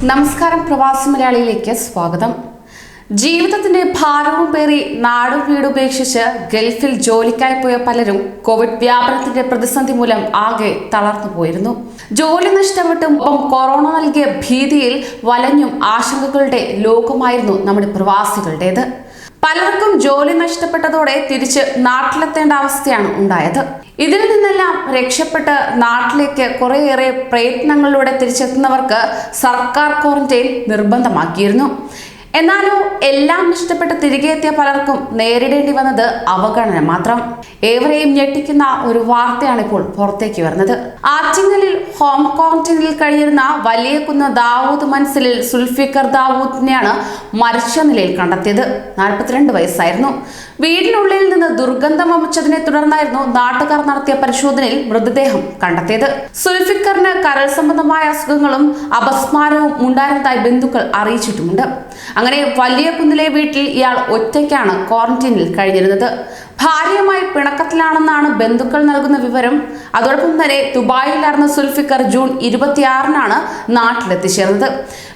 നമസ്കാരം, പ്രവാസി മലയാളിയിലേക്ക് സ്വാഗതം. ജീവിതത്തിന്റെ ഭാരവും പേറി നാടും വീടുപേക്ഷിച്ച് ഗൾഫിൽ ജോലിക്കായി പോയ പലരും കോവിഡ് വ്യാപനത്തിന്റെ പ്രതിസന്ധി മൂലം ആകെ തളർന്നു പോയിരുന്നു. ജോലി നഷ്ടപ്പെട്ടും കൊറോണ നൽകിയ ഭീതിയിൽ വലഞ്ഞും ആശങ്കകളുടെ ലോകമായിരുന്നു നമ്മുടെ പ്രവാസികളുടേത്. പലർക്കും ജോലി നഷ്ടപ്പെട്ടതോടെ തിരിച്ച് നാട്ടിലെത്തേണ്ട അവസ്ഥയാണ് ഉണ്ടായത്. ഇതിൽ നിന്നെല്ലാം രക്ഷപ്പെട്ട് നാട്ടിലേക്ക് കുറേയേറെ പ്രയത്നങ്ങളിലൂടെ തിരിച്ചെത്തുന്നവർക്ക് സർക്കാർ ക്വാറന്റൈൻ നിർബന്ധമാക്കിയിരുന്നു. എന്നാലോ എല്ലാം നഷ്ടപ്പെട്ട് തിരികെ എത്തിയ പലർക്കും നേരിടേണ്ടി വന്നത് അവഗണന മാത്രം. ഏവരെയും ഞെട്ടിക്കുന്ന ഒരു വാർത്തയാണ് ഇപ്പോൾ പുറത്തേക്ക് വരുന്നത്. ആറ്റിങ്ങലിൽ ഹോം ക്വാറന്റൈനിൽ കഴിഞ്ഞിരുന്ന വലിയകുന്ന് ദാവൂദ് മൻസിലിൽ സുൽഫിക്കർ ദാവൂദിനെയാണ് മരിച്ച നിലയിൽ കണ്ടെത്തിയത്. 42 വയസ്സായിരുന്നു. വീടിനുള്ളിൽ നിന്ന് ദുർഗന്ധം വമിച്ചതിനെ തുടർന്നായിരുന്നു നാട്ടുകാർ നടത്തിയ പരിശോധനയിൽ മൃതദേഹം കണ്ടെത്തിയത്. സുൽഫിക്കറിന് കരൾ സംബന്ധമായ അസുഖങ്ങളും അപസ്മാരവും ഉണ്ടായിരുന്നതായി ബന്ധുക്കൾ അറിയിച്ചിട്ടുമുണ്ട്. അങ്ങനെ വലിയകുന്നിലെ വീട്ടിൽ ഇയാൾ ഒറ്റയ്ക്കാണ് ക്വാറന്റൈനിൽ കഴിഞ്ഞിരുന്നത്. ഭാര്യയുമായി പിണക്കത്തിലാണെന്നാണ് ബന്ധുക്കൾ നൽകുന്ന വിവരം. അതോടൊപ്പം തന്നെ ദുബായിലായിരുന്ന സുൽഫിക്കർ ജൂൺ 26-നാണ് നാട്ടിലെത്തിച്ചേർന്നത്.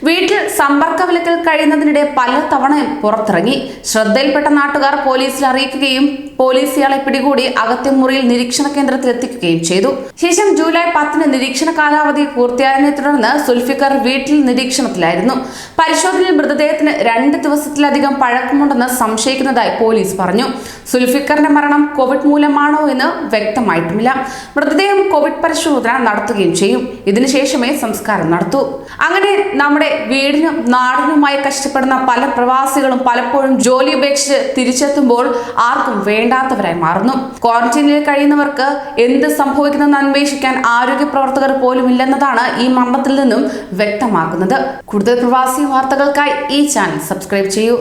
വീട്ടിൽ സമ്പർക്ക വിലക്കിൽ കഴിയുന്നതിനിടെ പല തവണയും പുറത്തിറങ്ങി. ശ്രദ്ധയിൽപ്പെട്ട നാട്ടുകാർ പോലീസിൽ അറിയിക്കുകയും പോലീസ് ഇയാളെ പിടികൂടി അകത്തെ മുറിയിൽ നിരീക്ഷണ കേന്ദ്രത്തിൽ എത്തിക്കുകയും ചെയ്തു. ശേഷം ജൂലൈ 10-ന് നിരീക്ഷണ കാലാവധി പൂർത്തിയായതിനെ തുടർന്ന് സുൽഫിക്കർ വീട്ടിൽ നിരീക്ഷണത്തിലായിരുന്നു. പരിശോധനയിൽ മൃതദേഹത്തിന് 2 ദിവസത്തിലധികം പഴക്കമുണ്ടെന്ന് സംശയിക്കുന്നതായി പോലീസ് പറഞ്ഞു. സുൽഫിക്കറിന്റെ മരണം കോവിഡ് മൂലമാണോ എന്ന് വ്യക്തമായിട്ടുമില്ല. മൃതദേഹം കോവിഡ് പരിശോധന നടത്തുകയും ചെയ്യും. ഇതിനുശേഷമേ സംസ്കാരം നടത്തൂ. അങ്ങനെ നമ്മുടെ വീടിനും നാടിനുമായി കഷ്ടപ്പെടുന്ന പല പ്രവാസികളും പലപ്പോഴും ജോലി ഉപേക്ഷിച്ച് തിരിച്ചെത്തുമ്പോൾ ആർക്കും വേണ്ടാത്തവരായി മാറുന്നു. ക്വാറന്റൈനിൽ കഴിയുന്നവർക്ക് എന്ത് സംഭവിക്കുന്നെന്ന് അന്വേഷിക്കാൻ ആരോഗ്യ പ്രവർത്തകർ പോലും ഇല്ലെന്നതാണ് ഈ മരണത്തിൽ നിന്നും വ്യക്തമാക്കുന്നത്. കൂടുതൽ പ്രവാസി വാർത്തകൾക്കായി ഈ ചാനൽ സബ്സ്ക്രൈബ് ചെയ്യൂ.